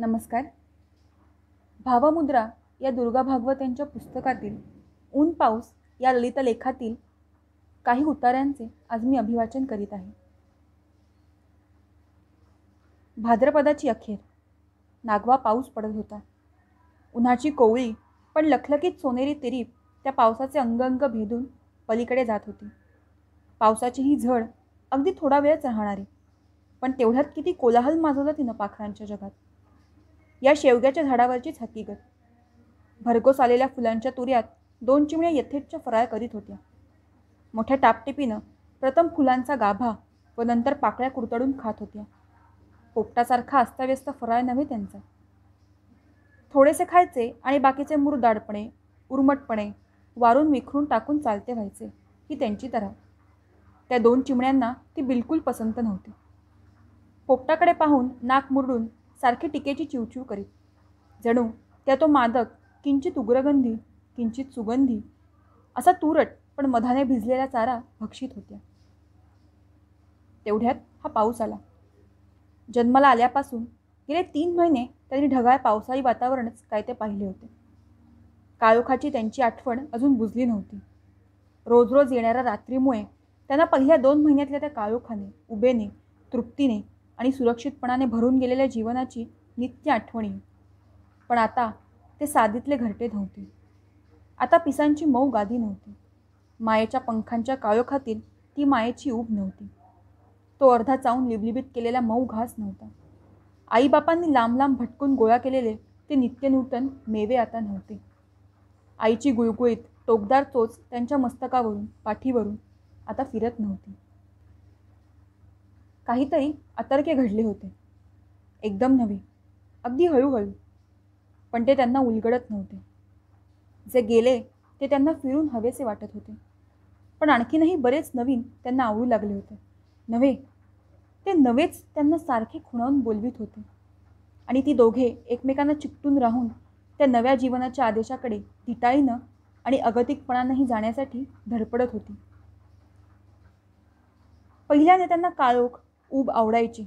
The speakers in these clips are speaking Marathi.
नमस्कार. भावमुद्रा या दुर्गा भागवत यांच्या पुस्तकातील ऊन पाऊस या ललित लेखातील काही उतार्यांचे आज मी अभिवाचन करीत आहे. भाद्रपदाची अखेर. नागवा पाऊस पडत होता. उन्हाची कोवळी पण लखलखीत सोनेरी तिरीप त्या पावसाचे अंग भेदून पलीकडे जात होती. पावसाची ही झड अगदी थोडा वेळच राहणारी, पण तेवढ्यात किती कोलाहल माजवला तिनं पाखरांच्या जगात. या शेवग्याच्या झाडावरचीच हकीकत. भरघोस आलेल्या फुलांच्या तुऱ्यात 2 चिमण्या यथेच्छ फराळ करीत होत्या. मोठ्या टापटिपीनं प्रथम फुलांचा गाभा व नंतर पाकळ्या कुरतडून खात होत्या. पोपटासारखा अस्ताव्यस्त फराळ नव्हे त्यांचा. थोडेसे खायचे आणि बाकीचे मुरदाडपणे उर्मटपणे वारून विखरून टाकून चालते व्हायचे ही त्यांची तऱ्हा. त्या 2 चिमण्यांना ती बिलकुल पसंत नव्हती. पोपटाकडे पाहून नाक मुरडून सारखी टिकेची चिवचिव करीत, जणू त्या तो मादक किंचित उग्रगंधी किंचित सुगंधी असा तुरट पण मधाने भिजलेला चारा भक्षित होत्या. तेवढ्यात हा पाऊस आला. जन्माला आल्यापासून गेले 3 महिने त्यांनी ढगाळ पावसाळी वातावरणच काय ते पाहिले होते. काळोखाची त्यांची आठवण अजून बुजली नव्हती. रोज रोज येणाऱ्या रात्रीमुळे त्यांना पहिल्या 2 महिन्यातल्या त्या काळोखाने, उबेने, तृप्तीने आणि सुरक्षितपणाने भरून गेलेल्या जीवनाची नित्य आठवणी. पण आता ते सादीतले घरटे नव्हते. आता पिसांची मऊ गादी नव्हती. मायेच्या पंखांच्या काळोखातील ती मायेची ऊब नव्हती. तो अर्धा चावून लिबलिबीत केलेला मऊ घास नव्हता. आईबापांनी लांब लांब भटकून गोळा केलेले ते नित्यनूतन मेवे आता नव्हते. आईची गुळगुळीत टोकदार चोच त्यांच्या मस्तकावरून पाठीवरून आता फिरत नव्हती. काहीतरी अतर्क्य घडले होते. एकदम नव्हे, अगदी हळूहळू. पण ते त्यांना उलगडत नव्हते. जे गेले ते त्यांना फिरून हवेसे वाटत होते. पण आणखीनही बरेच नवीन त्यांना आवडू लागले होते. नव्हे, ते नवेच त्यांना सारखे खुणावून बोलवीत होते. आणि ती दोघे एकमेकांना चिकटून राहून त्या नव्या जीवनाच्या आदेशाकडे धिटाळीनं आणि अगतिकपणानेही जाण्यासाठी धडपडत होती. पहिल्याने त्यांना काळोख ऊब आवडायची.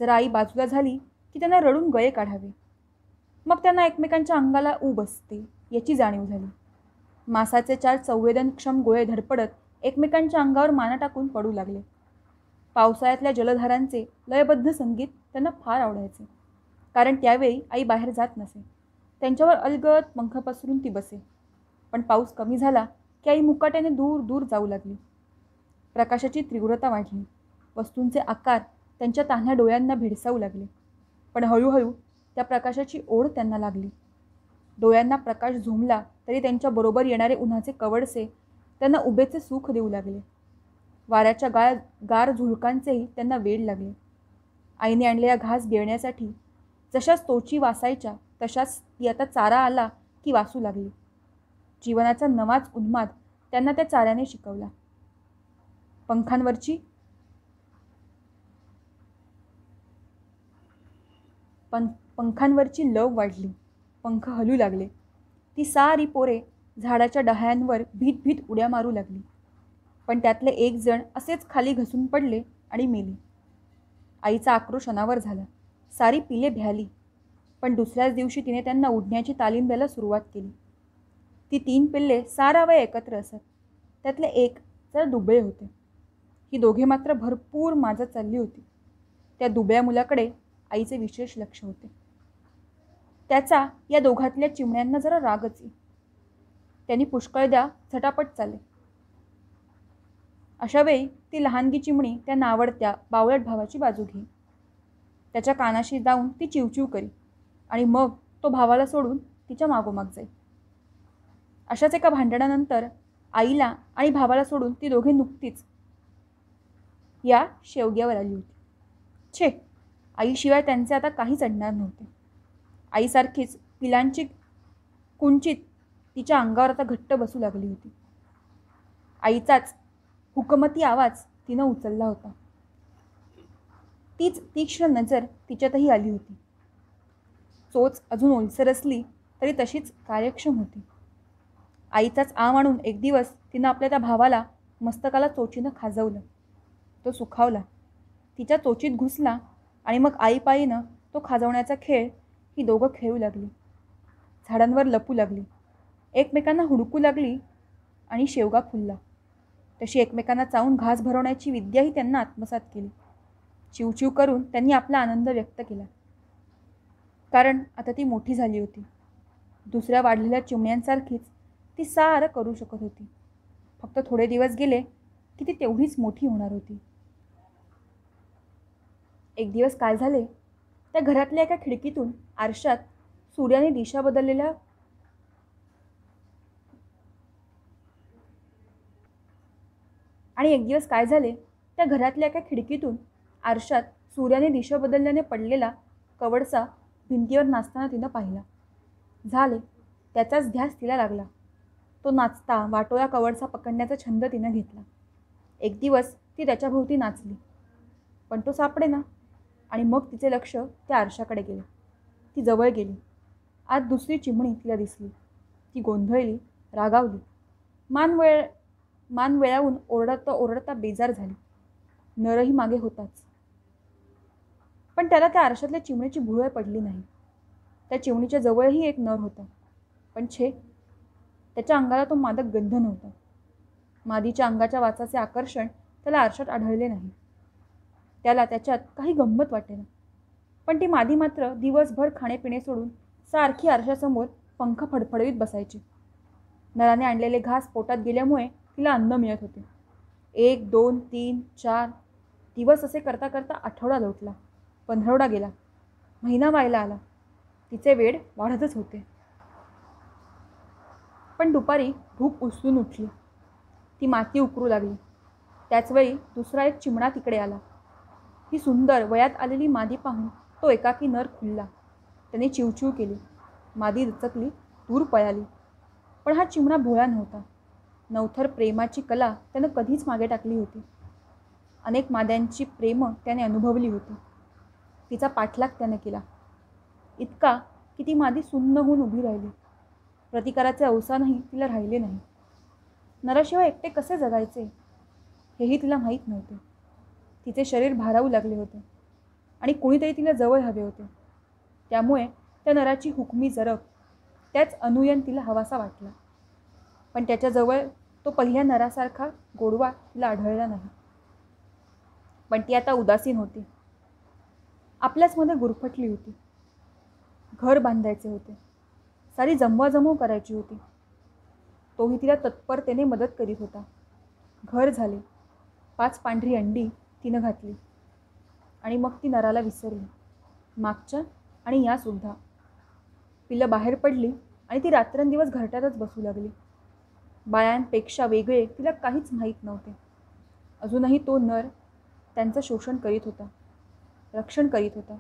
जरा आई बाजूला झाली की त्यांना रडून गळे काढावे. मग त्यांना एकमेकांच्या अंगाला ऊब असते याची जाणीव झाली. मासाचे 4 संवेदनक्षम गोळे धडपडत एकमेकांच्या अंगावर माना टाकून पडू लागले. पावसाळ्यातल्या जलधारांचे लयबद्ध संगीत त्यांना फार आवडायचे. कारण त्यावेळी आई बाहेर जात नसे. त्यांच्यावर अलगद पंख पसरून ती बसे. पण पाऊस कमी झाला की आई मुकाट्याने दूर दूर जाऊ लागली. प्रकाशाची तीव्रता वाढली. वस्तूंचे आकार त्यांच्या तान्ह्या डोळ्यांना भेडसावू लागले. पण हळूहळू त्या प्रकाशाची ओढ त्यांना लागली. डोळ्यांना प्रकाश झोंबला तरी त्यांच्या बरोबर येणारे उन्हाचे कवडसे त्यांना उभेचे सुख देऊ लागले. वाऱ्याच्या गार झुळकांचेही त्यांना वेड लागले. आईने आणलेला घास गिळण्यासाठी जशाच तोची वासायच्या तशाच ती आता चारा आला की वासू लागली. जीवनाचा नवाच उन्माद त्यांना त्या चाऱ्याने शिकवला. पंखांवरची लव वाढली. पंख हलू लागले. ती सारी पोरे झाडाच्या डहाळ्यांवर भीत भीत उड्या मारू लागली. पण त्यातले एक जण असेच खाली घसरून पडले आणि मेले. आईचा आक्रोश अनावर झाला. सारी पिले भ्याली. पण दुसऱ्याच दिवशी तिने त्यांना उडण्याची तालीम द्यायला सुरुवात केली. ती 3 पिल्ले सारा वेळ एकत्र असत. त्यातले एक जरा दुबळे होते. ही दोघे मात्र भरपूर माजत चालली होती. त्या दुबळ्या मुलाकडे आईचे विशेष लक्ष होते. त्याचा या दोघातल्या चिमण्यांना जरा रागच येई. त्यांनी पुष्कळ द्या झटापट चाले. अशा वेळी ती लहानगी चिमणी त्या नावडत्या बावळट भावाची बाजू घे. त्याच्या कानाशी जाऊन ती चिवचिव करी आणि मग तो भावाला सोडून तिच्या मागोमाग जाई. अशाच एका भांडणानंतर आईला आणि भावाला सोडून ती दोघे नुकतीच या शेवग्यावर आली होती. छे, आईशिवाय त्यांचे आता काहीच अडणार नव्हते. आईसारखीच पिलांची कुंचित तिच्या अंगावर आता घट्ट बसू लागली होती. आईचाच हुकमती आवाज तिनं उचलला होता. तीच तीक्ष्ण नजर तिच्यातही आली होती. चोच अजून ओलसर असली तरी तशीच कार्यक्षम होती. आईचाच आ म्हणून एक दिवस तिनं आपल्या त्या भावाला मस्तकाला चोचीनं खाजवलं. तो सुखावला. तिच्या चोचीत घुसला आणि मग आईपाळीनं तो खाजवण्याचा खेळ ही दोघं खेळू लागली, झाडांवर लपू लागली, एकमेकांना हुडकू लागली आणि शेवगा फुलला तशी एकमेकांना चावून घास भरवण्याची विद्याही त्यांना आत्मसात केली. चिवचिव करून त्यांनी आपला आनंद व्यक्त केला, कारण आता ती मोठी झाली होती. दुसऱ्या वाढलेल्या चिमण्यांसारखीच ती सारं करू शकत होती. फक्त थोडे दिवस गेले की ती तेवढीच मोठी होणार होती. एक दिवस काय झाले, त्या घरातल्या एका खिडकीतून आरशात सूर्याने दिशा बदललेल्या एक दिवस काय झाले, त्या घरातल्या एका खिडकीतून आरशात सूर्याने दिशा बदलल्याने पडलेला कवडसा भिंतीवर नाचताना तिनं पाहिला. झाले, त्याचाच ध्यास तिला लागला. तो नाचता वाटोळा कवडसा पकडण्याचा छंद तिनं घेतला. एक दिवस ती त्याच्याभोवती नाचली, पण तो सापडेना आणि मग तिचे लक्ष त्या आरशाकडे गेले. ती जवळ गेली. आत दुसरी चिमणी तिला दिसली. ती गोंधळली, रागावली, मान वेळावून ओरडता ओरडता बेजार झाली. नरही मागे होताच, पण त्याला त्या आरशातल्या चिमणीची भुरळ पडली नाही. त्या चिमणीच्या जवळही एक नर होता, पण छे, त्याच्या अंगाला तो मादक गंध नव्हता. मादीच्या अंगाच्या वासाचे आकर्षण त्याला आरशात आढळले नाही. त्याला त्याच्यात काही गंमत वाटेना. पण ती मादी मात्र दिवसभर खाणेपिणे सोडून सारखी आरशासमोर पंख फडफडवीत बसायची. नराने आणलेले घास पोटात गेल्यामुळे तिला अन्न मिळत होते. 1, 2, 3, 4 दिवस असे करता करता आठवडा लोटला. 15 गेला. महिना व्हायला आला. तिचे वेड वाढतच होते. पण दुपारी भूक उचलून उठली. ती माती उकरू लागली. त्याचवेळी दुसरा एक चिमणा तिकडे आला. ही सुंदर वयात आलेली मादी पाहून तो एकाकी नर खुलला. त्याने चिवचिव केली. मादी दचकली, दूर पळाली. पण हा चिमणा भोळा नव्हता. नवथर प्रेमाची कला त्यानं कधीच मागे टाकली होती. अनेक माद्यांची प्रेम त्याने अनुभवली होती. तिचा पाठलाग त्याने केला, इतका की ती मादी सुन्न होऊन उभी राहिली. प्रतिकाराचे अवसानही तिला राहिले नाही. नराशिवाय एकटे कसे जगायचे हेही तिला माहीत नव्हते. तिचे शरीर भारावू लागले होते आणि कोणीतरी तिला जवळ हवे होते. त्यामुळे त्या नराची हुकमी जरब, त्याच अनुयन तिला हवासा वाटला. पण त्याच्याजवळ तो पहिल्या नरासारखा गोडवा तिला आढळला नाही. पण ती आता उदासीन होती. आपल्याच मध्ये गुरफटली होती. घर बांधायचे होते. सारी जमवाजमव करायची होती. तोही तिला तत्परतेने मदत करीत होता. घर झाले. 5 पांढरी अंडी तिनं घातली आणि मग ती नराला विसरली. मागच्या आणि यासुद्धा. पिल्लं बाहेर पडली आणि ती रात्रंदिवस घरट्यातच बसू लागली. बाळांपेक्षा वेगळे तिला काहीच माहीत नव्हते. अजूनही तो नर त्यांचं शोषण करीत होता, रक्षण करीत होता.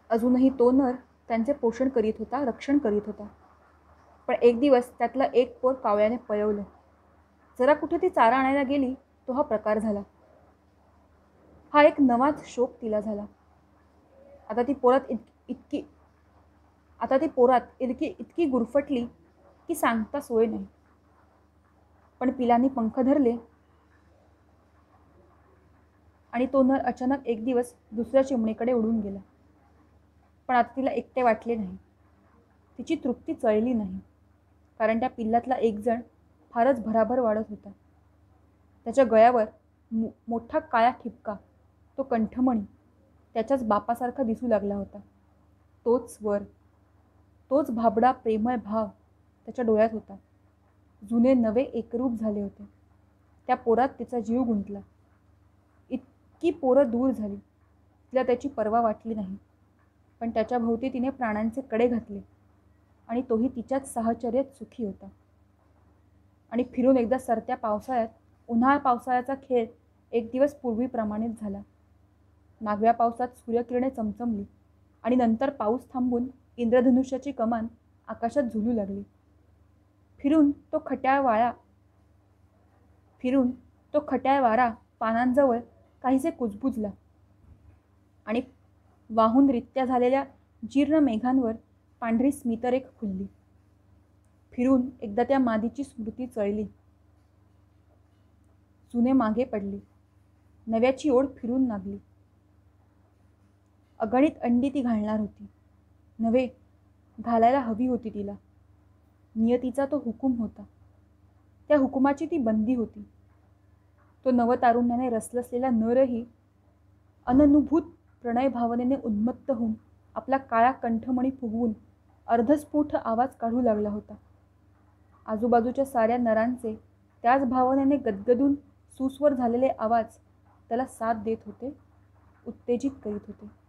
अजूनही तो नर त्यांचे पोषण करीत होता, रक्षण करीत होता. पण एक दिवस त्यातला एक पोर कावळ्याने पळवलं. जरा कुठे ती चारा आणायला गेली तो हा प्रकार झाला. हा एक नवाच शोक तिला झाला. आता ती पोरात इतकी गुरफटली की सांगता सोय नाही. पण पिलांनी पंख धरले आणि तो नर अचानक एक दिवस दुसऱ्या चिमणीकडे उडून गेला. पण आता तिला एकटे वाटले नाही. तिची तृप्ती चळली नाही, कारण त्या पिल्लातला एक जण फारच भराभर वाढत होता. त्याच्या गळ्यावर मोठा काळा ठिपका, तो कंठमणी त्याच्याच बापासारखा दिसू लागला होता. तोच वर, तोच भाबडा प्रेमळ भाव त्याच्या डोळ्यात होता. जुने नवे एकरूप झाले होते. त्या पोरात तिचा जीव गुंतला. इतकी पोरं दूर झाली, तिला त्याची पर्वा वाटली नाही. पण त्याच्या भोवती तिने प्राणांचे कडे घातले आणि तोही तिच्याच साहचर्यात सुखी होता. आणि फिरून एकदा सरत्या पावसाळ्यात उन्हाळा पावसाळ्याचा खेळ एक दिवस पूर्वीप्रमाणेच झाला. मागव्या पावसात सूर्यकिरणे चमचमली आणि नंतर पाऊस थांबून इंद्रधनुष्याची कमान आकाशात झुलू लागली. फिरून तो खट्याळ वारा पानांजवळ काहीसे कुजबुजला आणि वाहून रित्या झालेल्या जीर्ण मेघांवर पांढरी स्मितरेख खुलली. फिरून एकदा त्या मादीची स्मृती चळली. जुने मागे पडले. नव्याची ओढ फिरून लागली. अगणित अंडी ती घालणार होती. नव्हे, घालायला हवी होती तिला. नियतीचा तो हुकूम होता. त्या हुकुमाची ती बंदी होती. तो नवतारुण्याने रसलसलेला नरही अननुभूत प्रणय भावनेने उन्मत्त होऊन आपला काळा कंठमणी फुगवून अर्धस्फुट आवाज काढू लागला होता. आजूबाजूच्या साऱ्या नरांचे त्याच भावनेने गदगदून सुस्वर झालेले आवाज त्याला साथ देत होते, उत्तेजित करीत होते.